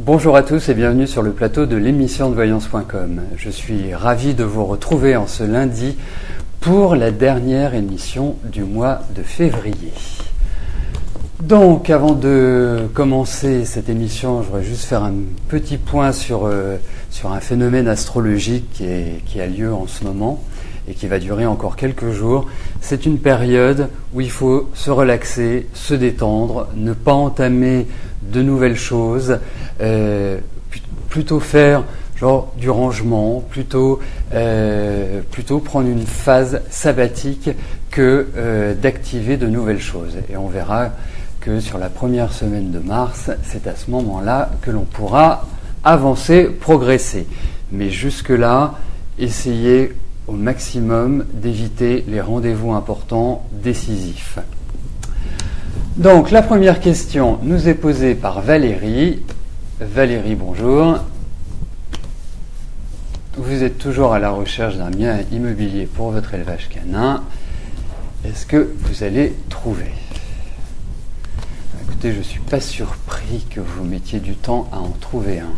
Bonjour à tous et bienvenue sur le plateau de l'émission de voyance.com. Je suis ravi de vous retrouver en ce lundi pour la dernière émission du mois de février. Donc, avant de commencer cette émission, je voudrais juste faire un petit point sur un phénomène astrologique qui a lieu en ce moment et qui va durer encore quelques jours. C'est une période où il faut se relaxer, se détendre, ne pas entamer de nouvelles choses, plutôt faire genre du rangement, plutôt prendre une phase sabbatique que d'activer de nouvelles choses. Et on verra que sur la première semaine de mars, c'est à ce moment-là que l'on pourra avancer, progresser. Mais jusque-là, essayez au maximum d'éviter les rendez-vous importants, décisifs. Donc, la première question nous est posée par Valérie. Valérie, bonjour. Vous êtes toujours à la recherche d'un bien immobilier pour votre élevage canin. Est-ce que vous allez trouver ? Écoutez, je ne suis pas surpris que vous mettiez du temps à en trouver un.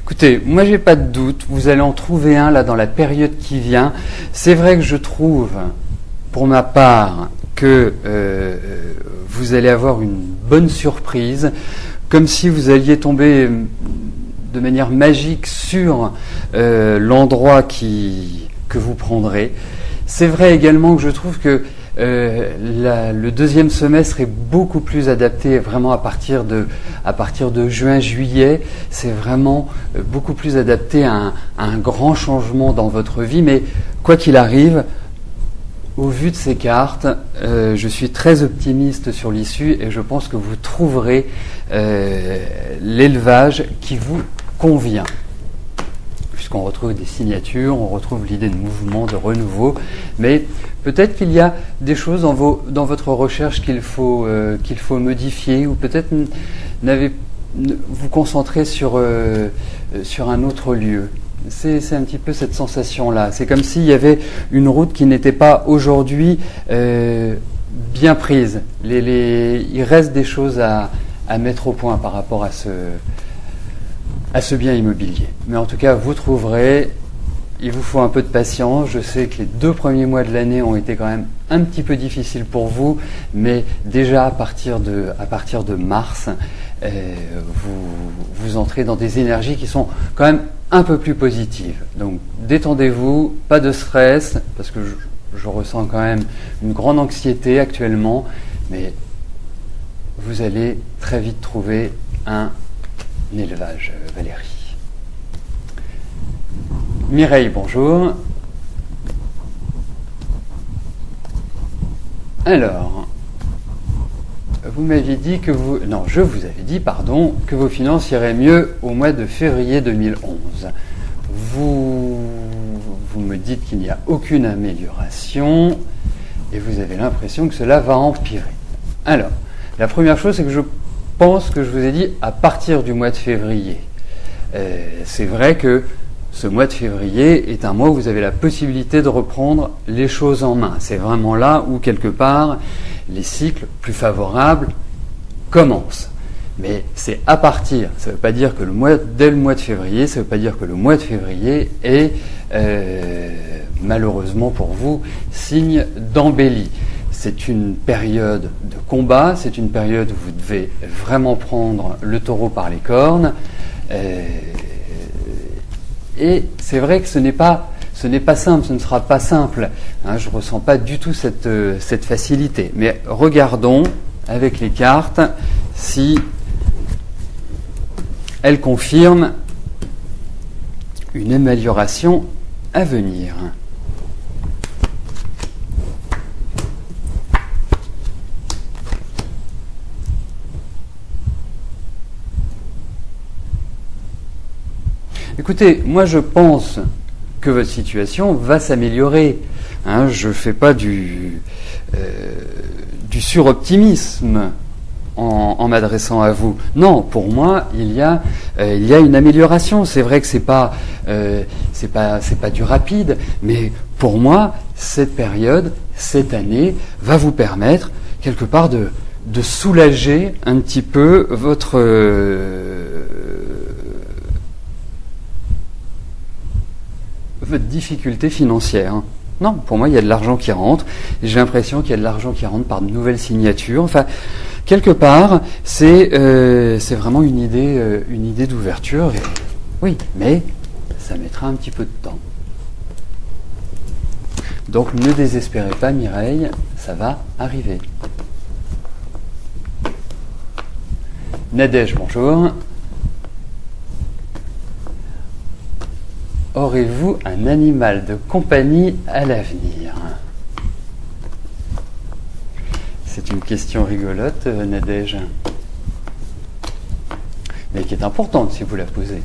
Écoutez, moi j'ai pas de doute, vous allez en trouver un là dans la période qui vient. C'est vrai que je trouve, pour ma part, que vous allez avoir une bonne surprise, comme si vous alliez tomber de manière magique sur l'endroit que vous prendrez. C'est vrai également que je trouve que le deuxième semestre est beaucoup plus adapté vraiment à partir de juin-juillet. C'est vraiment beaucoup plus adapté à un grand changement dans votre vie. Mais quoi qu'il arrive, au vu de ces cartes, je suis très optimiste sur l'issue et je pense que vous trouverez l'élevage qui vous convient. Puisqu'on retrouve des signatures, on retrouve l'idée de mouvement, de renouveau, mais peut-être qu'il y a des choses dans votre recherche qu'il faut modifier, ou peut-être vous concentrer sur un autre lieu. C'est un petit peu cette sensation-là. C'est comme s'il y avait une route qui n'était pas aujourd'hui bien prise. Il reste des choses à mettre au point par rapport à ce bien immobilier. Mais en tout cas, vous trouverez, il vous faut un peu de patience. Je sais que les 2 premiers mois de l'année ont été quand même un petit peu difficiles pour vous, mais déjà à partir de mars, vous entrez dans des énergies qui sont quand même un peu plus positives. Donc détendez-vous, pas de stress, parce que je ressens quand même une grande anxiété actuellement, mais vous allez très vite trouver un élevage, Valérie. Mireille, bonjour. Alors, vous m'aviez dit que je vous avais dit, que vos finances iraient mieux au mois de février 2011. Vous me dites qu'il n'y a aucune amélioration et vous avez l'impression que cela va empirer. Alors, la première chose, c'est que je pense que je vous ai dit à partir du mois de février. C'est vrai que ce mois de février est un mois où vous avez la possibilité de reprendre les choses en main. C'est vraiment là où, quelque part, les cycles plus favorables commencent. Mais c'est à partir. Ça ne veut pas dire que dès le mois de février, ça ne veut pas dire que le mois de février est, malheureusement pour vous, signe d'embellie. C'est une période de combat, c'est une période où vous devez vraiment prendre le taureau par les cornes. Et c'est vrai que ce n'est pas simple, ce ne sera pas simple. Je ne ressens pas du tout cette facilité. Mais regardons avec les cartes si elles confirment une amélioration à venir. Écoutez, moi je pense que votre situation va s'améliorer. Hein, je ne fais pas du suroptimisme en m'adressant à vous. Non, pour moi, il y a une amélioration. C'est vrai que c'est pas du rapide, mais pour moi, cette période, cette année, va vous permettre quelque part de soulager un petit peu votre difficulté financière. Non, pour moi, il y a de l'argent qui rentre. Et j'ai l'impression qu'il y a de l'argent qui rentre par de nouvelles signatures. Enfin, quelque part, c'est vraiment une idée d'ouverture. Et, oui, mais ça mettra un petit peu de temps. Donc, ne désespérez pas, Mireille, ça va arriver. Nadège, bonjour. Aurez-vous un animal de compagnie à l'avenir? C'est une question rigolote, Nadège, mais qui est importante si vous la posez.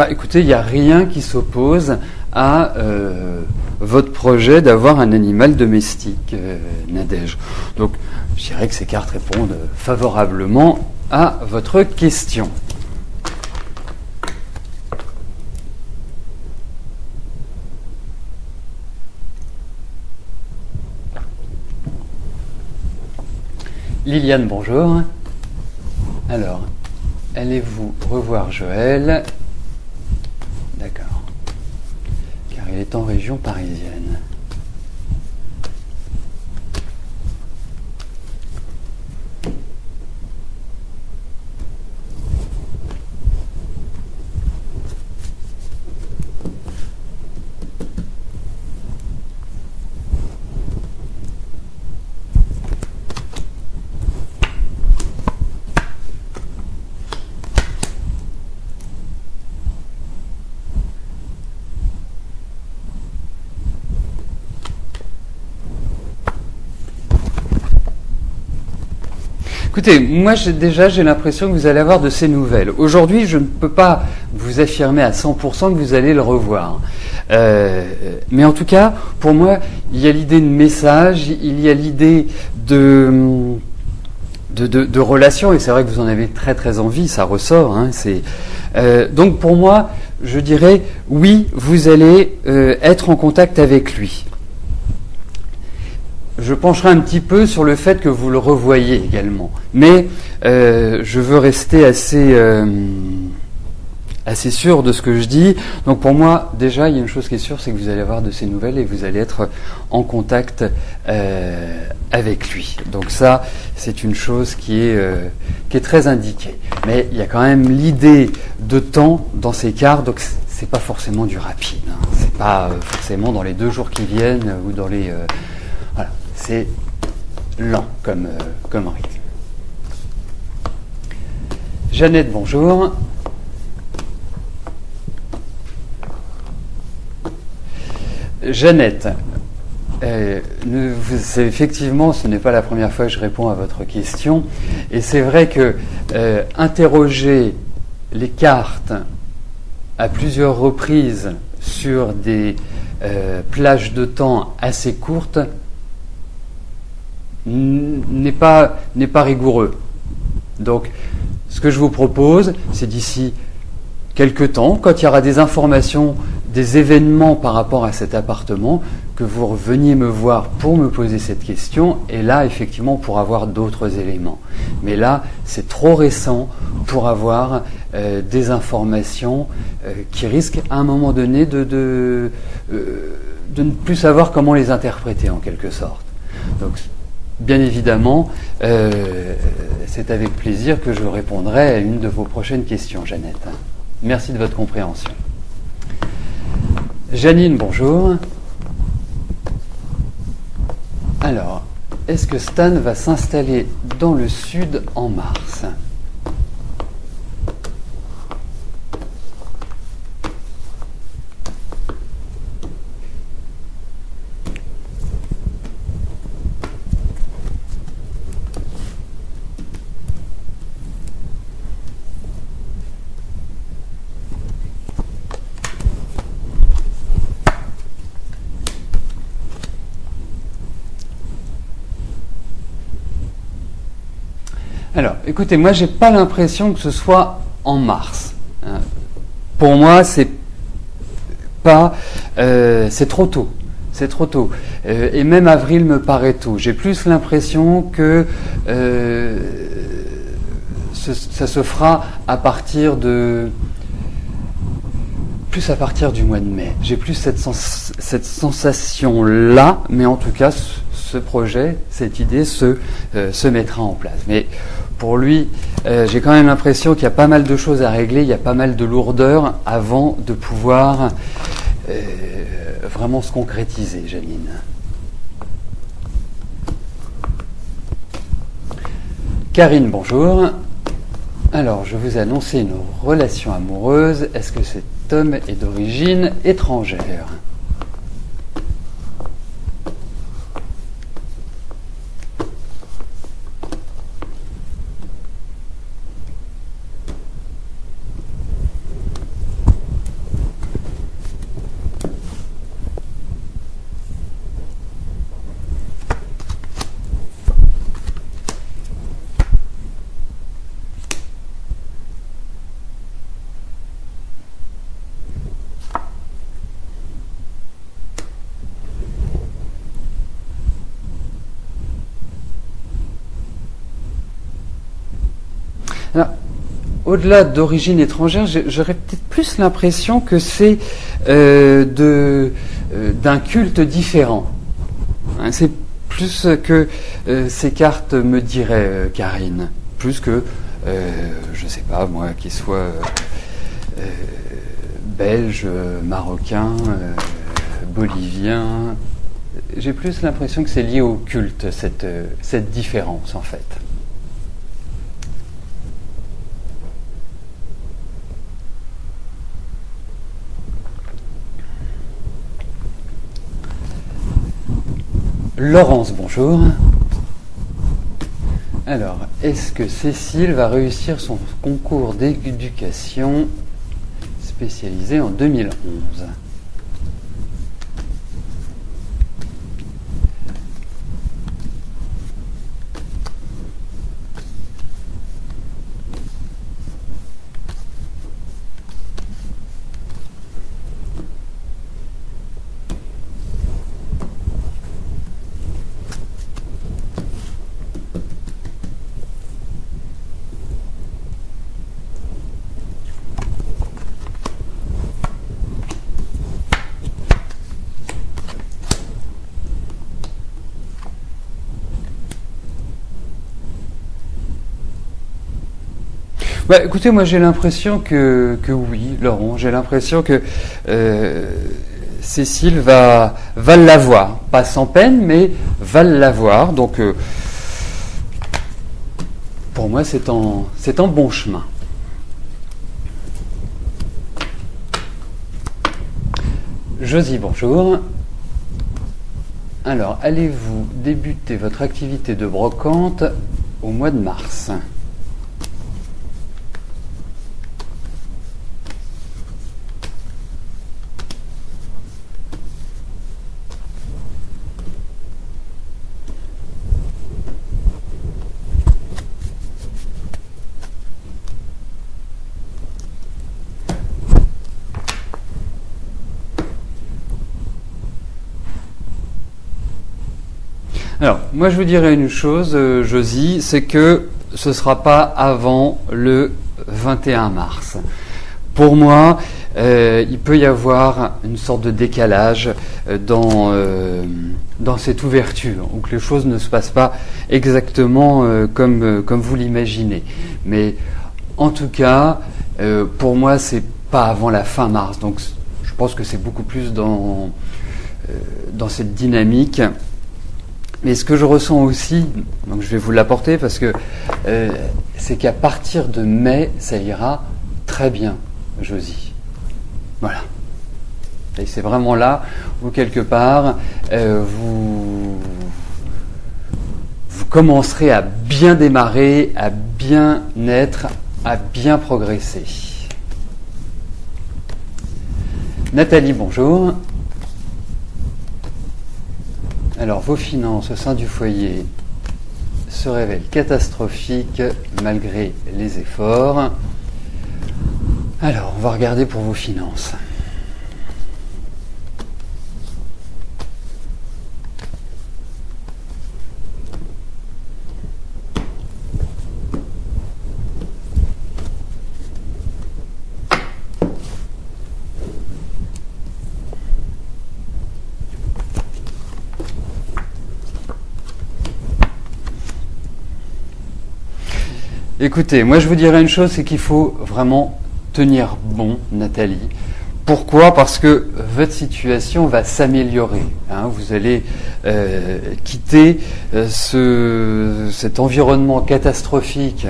Écoutez, il n'y a rien qui s'oppose à votre projet d'avoir un animal domestique, Nadège. Donc, je dirais que ces cartes répondent favorablement à votre question. Liliane, bonjour. Alors, allez-vous revoir Joël ? D'accord. Car il est en région parisienne. Écoutez, moi j'ai l'impression que vous allez avoir de ces nouvelles. Aujourd'hui, je ne peux pas vous affirmer à 100% que vous allez le revoir. Mais en tout cas, pour moi, il y a l'idée de message, il y a l'idée de relation, et c'est vrai que vous en avez très très envie, ça ressort. Hein, donc pour moi, je dirais, oui, vous allez être en contact avec lui. Je pencherai un petit peu sur le fait que vous le revoyez également. Mais je veux rester assez sûr de ce que je dis. Donc pour moi, déjà, il y a une chose qui est sûre, c'est que vous allez avoir de ces nouvelles et vous allez être en contact avec lui. Donc ça, c'est une chose qui est très indiquée. Mais il y a quand même l'idée de temps dans ces cartes, donc c'est pas forcément du rapide. Hein. C'est pas forcément dans les 2 jours qui viennent ou dans les... voilà. C'est lent comme rythme. Jeannette, bonjour. Jeannette, effectivement, ce n'est pas la première fois que je réponds à votre question. Et c'est vrai que interroger les cartes à plusieurs reprises sur des plages de temps assez courtes n'est pas rigoureux. Donc, ce que je vous propose, c'est d'ici quelques temps, quand il y aura des informations, des événements par rapport à cet appartement, que vous reveniez me voir pour me poser cette question, et là, effectivement, pour avoir d'autres éléments. Mais là, c'est trop récent pour avoir des informations qui risquent, à un moment donné, de ne plus savoir comment les interpréter, en quelque sorte. Donc, bien évidemment, c'est avec plaisir que je répondrai à une de vos prochaines questions, Jeannette. Merci de votre compréhension. Janine, bonjour. est-ce que Stan va s'installer dans le sud en mars? Alors, écoutez, moi, j'ai pas l'impression que ce soit en mars. Pour moi, c'est trop tôt. C'est trop tôt. Et même avril me paraît tôt. J'ai plus l'impression que ça se fera à partir du mois de mai. J'ai plus cette sensation-là, mais en tout cas, ce projet, cette idée se mettra en place. Mais pour lui, j'ai quand même l'impression qu'il y a pas mal de choses à régler, il y a pas mal de lourdeur avant de pouvoir vraiment se concrétiser, Janine. Karine, bonjour. Alors, je vous ai annoncé une relation amoureuse. Est-ce que cet homme est d'origine étrangère ? Alors, au-delà d'origine étrangère, j'aurais peut-être plus l'impression que c'est d'un culte différent. Hein, c'est plus que ces cartes me diraient, Karine. Plus que, je ne sais pas, moi, qu'il soit belge, marocain, bolivien. J'ai plus l'impression que c'est lié au culte, cette différence, en fait. Laurence, bonjour. Alors, est-ce que Cécile va réussir son concours d'éducation spécialisé en 2011 ? Bah, écoutez, moi j'ai l'impression que oui, Laurent, j'ai l'impression que Cécile va l'avoir, pas sans peine, mais va l'avoir. Donc pour moi c'est en bon chemin. Josie, bonjour. Alors, allez-vous débuter votre activité de brocante au mois de mars ? Alors, moi je vous dirais une chose, Josie, c'est que ce ne sera pas avant le 21 mars. Pour moi, il peut y avoir une sorte de décalage dans cette ouverture, où que les choses ne se passent pas exactement comme vous l'imaginez. Mais en tout cas, pour moi, c'est pas avant la fin mars. Donc, je pense que c'est beaucoup plus dans cette dynamique Mais ce que je ressens aussi, donc je vais vous l'apporter parce que c'est qu'à partir de mai, ça ira très bien, Josie. Voilà. Et c'est vraiment là où quelque part vous commencerez à bien démarrer, à bien être, à bien progresser. Nathalie, bonjour. Alors, vos finances au sein du foyer se révèlent catastrophiques malgré les efforts. Alors, on va regarder pour vos finances. Écoutez, moi je vous dirais une chose, c'est qu'il faut vraiment tenir bon, Nathalie. Pourquoi ? Parce que votre situation va s'améliorer. Vous allez quitter cet environnement catastrophique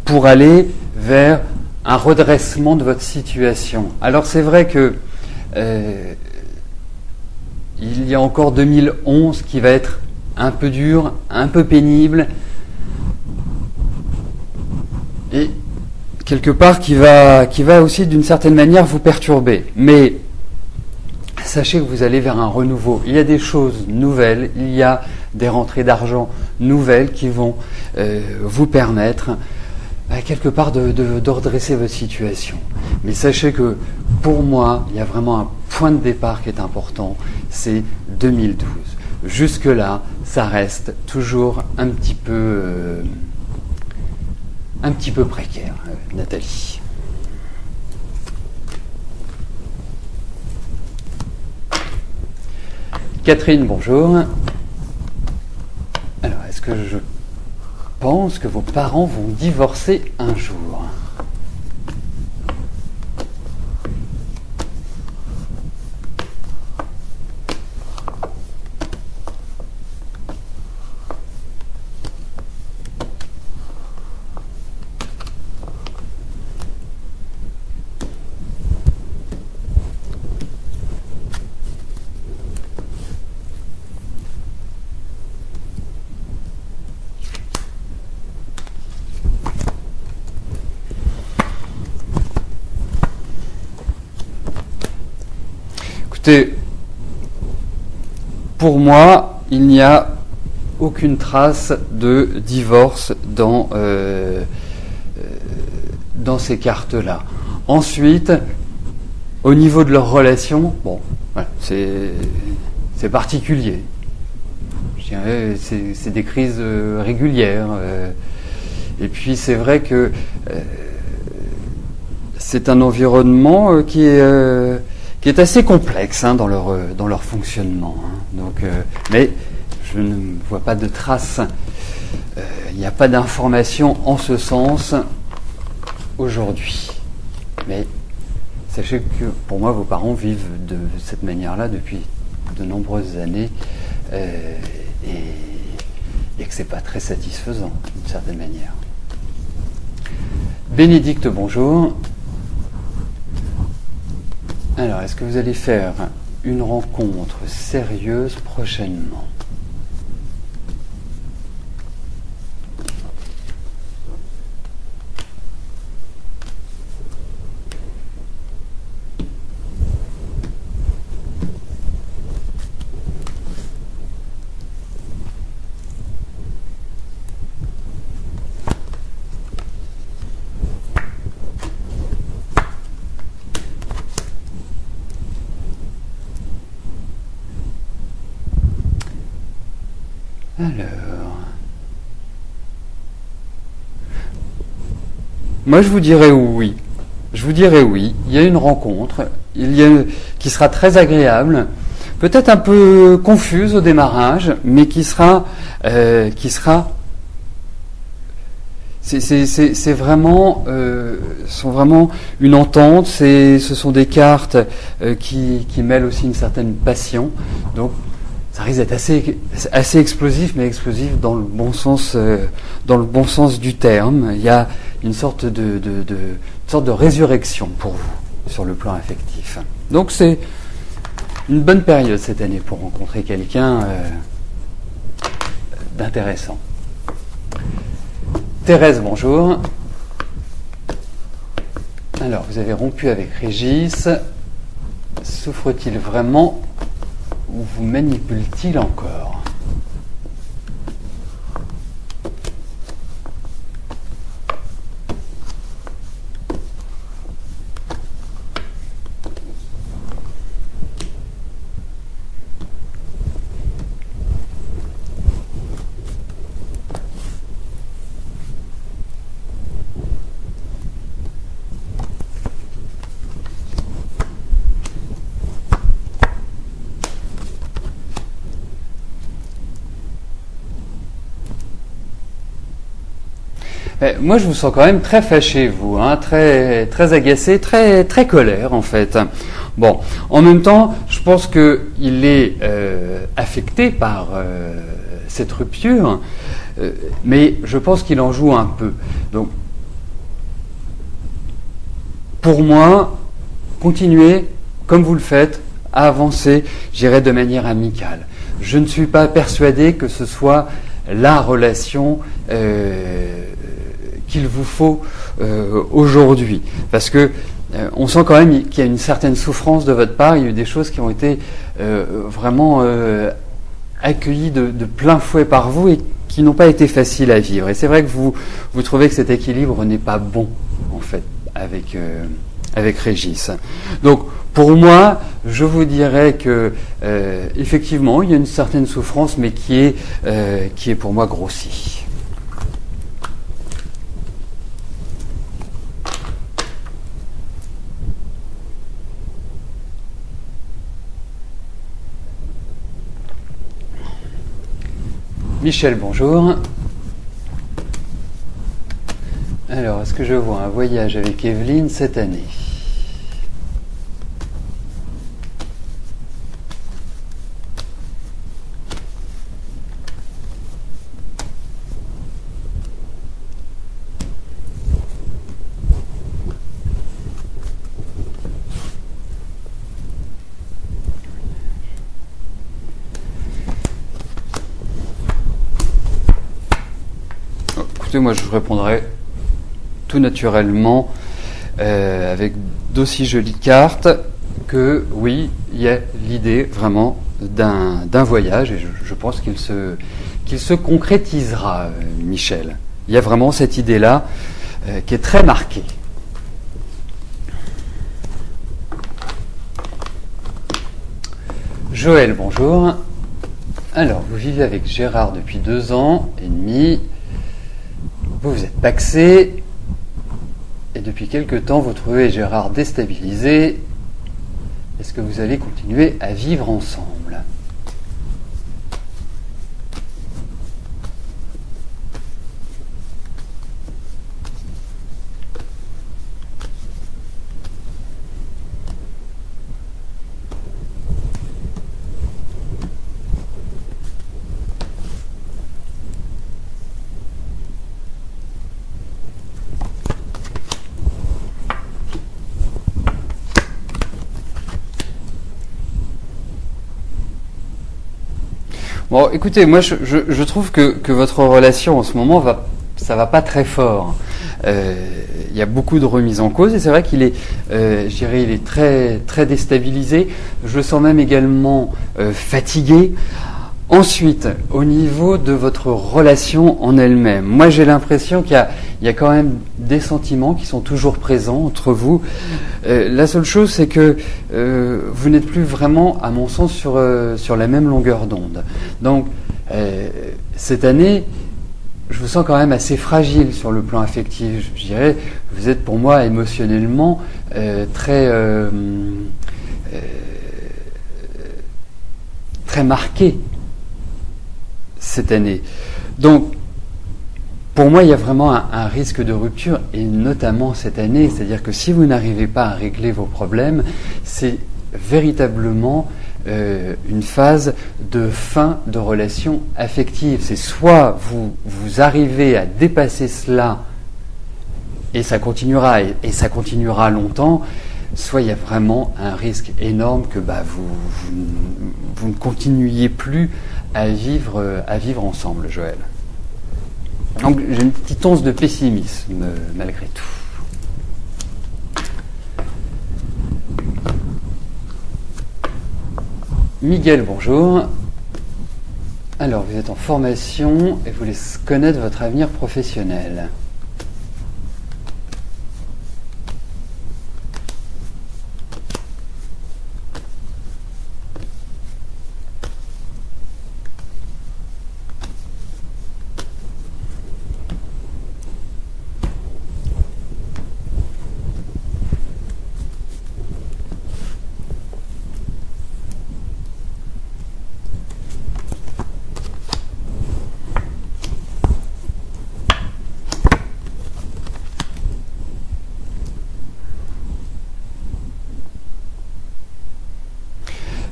pour aller vers un redressement de votre situation. Alors c'est vrai que il y a encore 2011 qui va être un peu dur, un peu pénible, et quelque part qui va aussi d'une certaine manière vous perturber. Mais sachez que vous allez vers un renouveau. Il y a des choses nouvelles, il y a des rentrées d'argent nouvelles qui vont vous permettre quelque part de redresser votre situation. Mais sachez que pour moi, il y a vraiment un point de départ qui est important, c'est 2012. Jusque-là, ça reste toujours un petit peu précaire, Nathalie. Catherine, bonjour. Alors, est-ce que je pense que vos parents vont divorcer un jour ? Écoutez, pour moi, il n'y a aucune trace de divorce dans ces cartes-là. Ensuite, au niveau de leur relation, bon, voilà, c'est particulier. Je dirais, c'est des crises régulières. Et puis, c'est vrai que c'est un environnement qui est assez complexe dans leur fonctionnement. Donc, mais je ne vois pas de traces, il n'y a pas d'informations en ce sens aujourd'hui. Mais sachez que pour moi, vos parents vivent de cette manière-là depuis de nombreuses années et que c'est pas très satisfaisant d'une certaine manière. Bénédicte, bonjour. Alors, est-ce que vous allez faire une rencontre sérieuse prochainement ? Alors, moi je vous dirais oui. Je vous dirais oui. Il y a une rencontre, qui sera très agréable, peut-être un peu confuse au démarrage, mais qui sera c'est vraiment, sont vraiment une entente. Ce sont des cartes qui mêlent aussi une certaine passion. Donc, ça risque d'être assez explosif, mais explosif dans le bon sens du terme. Il y a une sorte de résurrection pour vous sur le plan affectif. Donc c'est une bonne période cette année pour rencontrer quelqu'un d'intéressant. Thérèse, bonjour. Alors, vous avez rompu avec Régis. Souffre-t-il vraiment ou vous manipule-t-il encore ? Moi, je vous sens quand même très fâché, vous, hein, très, très agacé, très, très colère, en fait. Bon, en même temps, je pense qu'il est affecté par cette rupture, mais je pense qu'il en joue un peu. Donc, pour moi, continuez, comme vous le faites, à avancer, j'irai de manière amicale. Je ne suis pas persuadé que ce soit la relation qu'il vous faut aujourd'hui. Parce que on sent quand même qu'il y a une certaine souffrance de votre part. Il y a eu des choses qui ont été vraiment accueillies de plein fouet par vous et qui n'ont pas été faciles à vivre. Et c'est vrai que vous trouvez que cet équilibre n'est pas bon, en fait, avec Régis. Donc, pour moi, je vous dirais que effectivement, il y a une certaine souffrance, mais qui est pour moi grossie. Michel, bonjour. Alors, est-ce que je vois un voyage avec Evelyne cette année ? Moi, je répondrai tout naturellement avec d'aussi jolies cartes que oui, il y a l'idée vraiment d'un voyage et je pense qu'il se concrétisera, Michel. Il y a vraiment cette idée-là qui est très marquée. Joël, bonjour. Alors, vous vivez avec Gérard depuis 2 ans et demi. Vous êtes paxé, et depuis quelque temps, vous trouvez Gérard déstabilisé. Est-ce que vous allez continuer à vivre ensemble ? Bon, écoutez, moi je trouve que votre relation en ce moment ça va pas très fort. Il y a beaucoup de remises en cause et c'est vrai qu'il est, je dirais, il est très très déstabilisé. Je le sens même également fatigué. Ensuite, au niveau de votre relation en elle-même, moi j'ai l'impression qu'il y a quand même des sentiments qui sont toujours présents entre vous. La seule chose, c'est que vous n'êtes plus vraiment, à mon sens, sur la même longueur d'onde. Donc, cette année, je vous sens quand même assez fragile sur le plan affectif. Je dirais, vous êtes pour moi émotionnellement très marqué cette année. Donc, pour moi, il y a vraiment un risque de rupture, et notamment cette année. C'est-à-dire que si vous n'arrivez pas à régler vos problèmes, c'est véritablement une phase de fin de relation affective. C'est soit vous arrivez à dépasser cela et ça continuera et ça continuera longtemps, soit il y a vraiment un risque énorme que vous ne continuiez plus à vivre ensemble, Joël. Donc j'ai une petite once de pessimisme malgré tout. Miguel, bonjour. Alors, vous êtes en formation et vous voulez connaître votre avenir professionnel.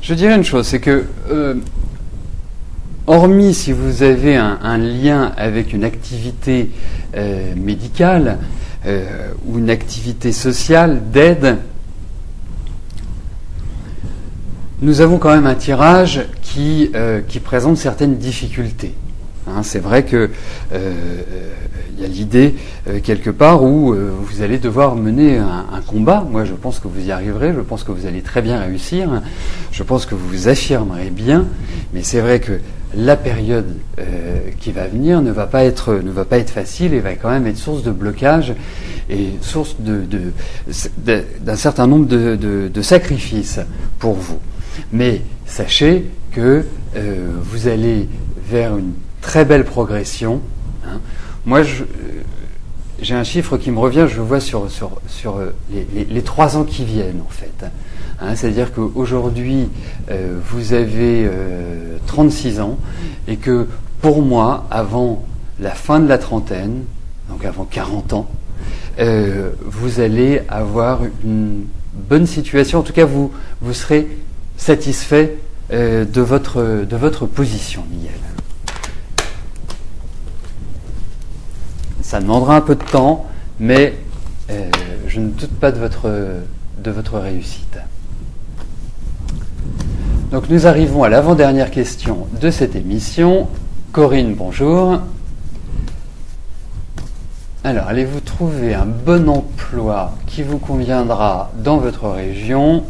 Je dirais une chose, c'est que, hormis si vous avez un lien avec une activité médicale ou une activité sociale d'aide, nous avons quand même un tirage qui présente certaines difficultés. Hein, c'est vrai que y a l'idée quelque part où vous allez devoir mener un combat. Moi, je pense que vous y arriverez. Je pense que vous allez très bien réussir. Je pense que vous vous affirmerez bien. Mais c'est vrai que la période qui va venir ne va pas être facile et va quand même être source de blocage et source d'un certain nombre de sacrifices pour vous. Mais sachez que vous allez vers une très belle progression. Hein. Moi, j'ai un chiffre qui me revient, je le vois sur les 3 ans qui viennent, en fait. Hein, c'est-à-dire qu'aujourd'hui, vous avez 36 ans, et que pour moi, avant la fin de la trentaine, donc avant 40 ans, vous allez avoir une bonne situation. En tout cas, vous serez satisfait de votre position, Miguel. Ça demandera un peu de temps, mais je ne doute pas de votre réussite. Donc nous arrivons à l'avant-dernière question de cette émission. Corinne, bonjour. Alors, allez-vous trouver un bon emploi qui vous conviendra dans votre région ?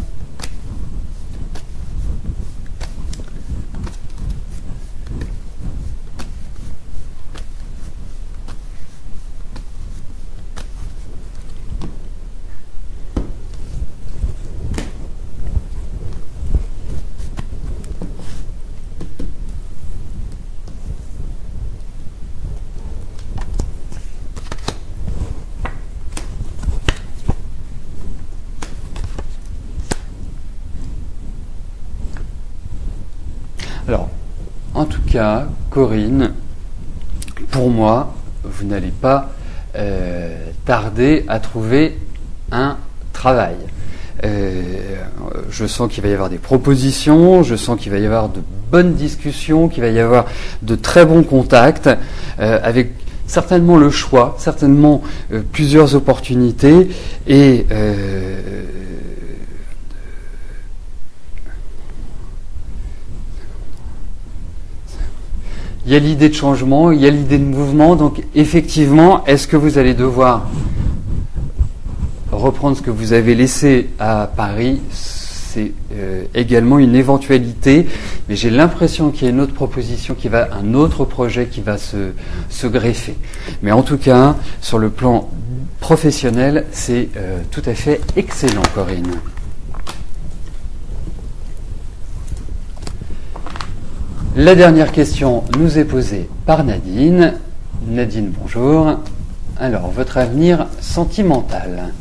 Alors, en tout cas, Corinne, pour moi, vous n'allez pas tarder à trouver un travail. Je sens qu'il va y avoir des propositions, je sens qu'il va y avoir de bonnes discussions, qu'il va y avoir de très bons contacts, avec certainement le choix, certainement plusieurs opportunités, et il y a l'idée de changement, il y a l'idée de mouvement, donc effectivement, est-ce que vous allez devoir reprendre ce que vous avez laissé à Paris? C'est également une éventualité, mais j'ai l'impression qu'il y a une autre proposition, un autre projet qui va se greffer. Mais en tout cas, sur le plan professionnel, c'est tout à fait excellent, Corinne. La dernière question nous est posée par Nadine. Nadine, bonjour. Alors, votre avenir sentimental.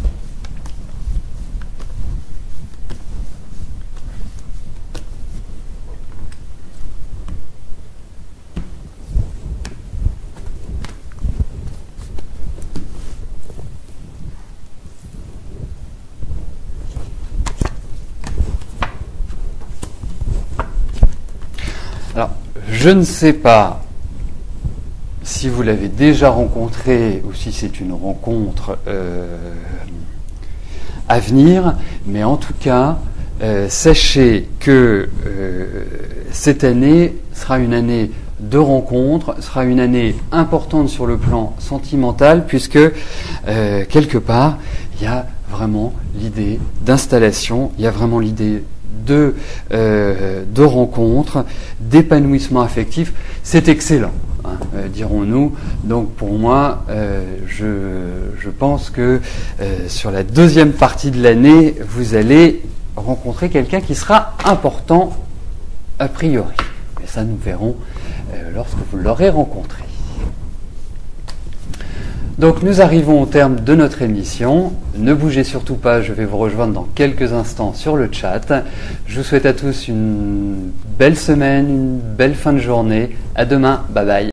Alors, je ne sais pas si vous l'avez déjà rencontré ou si c'est une rencontre à venir, mais en tout cas, sachez que cette année sera une année de rencontres, sera une année importante sur le plan sentimental, puisque quelque part, il y a vraiment l'idée d'installation, il y a vraiment l'idée de rencontres, d'épanouissement affectif. C'est excellent, hein, dirons-nous. Donc pour moi, je pense que sur la deuxième partie de l'année, vous allez rencontrer quelqu'un qui sera important a priori. Mais ça, nous verrons lorsque vous l'aurez rencontré. Donc nous arrivons au terme de notre émission. Ne bougez surtout pas, je vais vous rejoindre dans quelques instants sur le chat. Je vous souhaite à tous une belle semaine, une belle fin de journée. À demain, bye bye.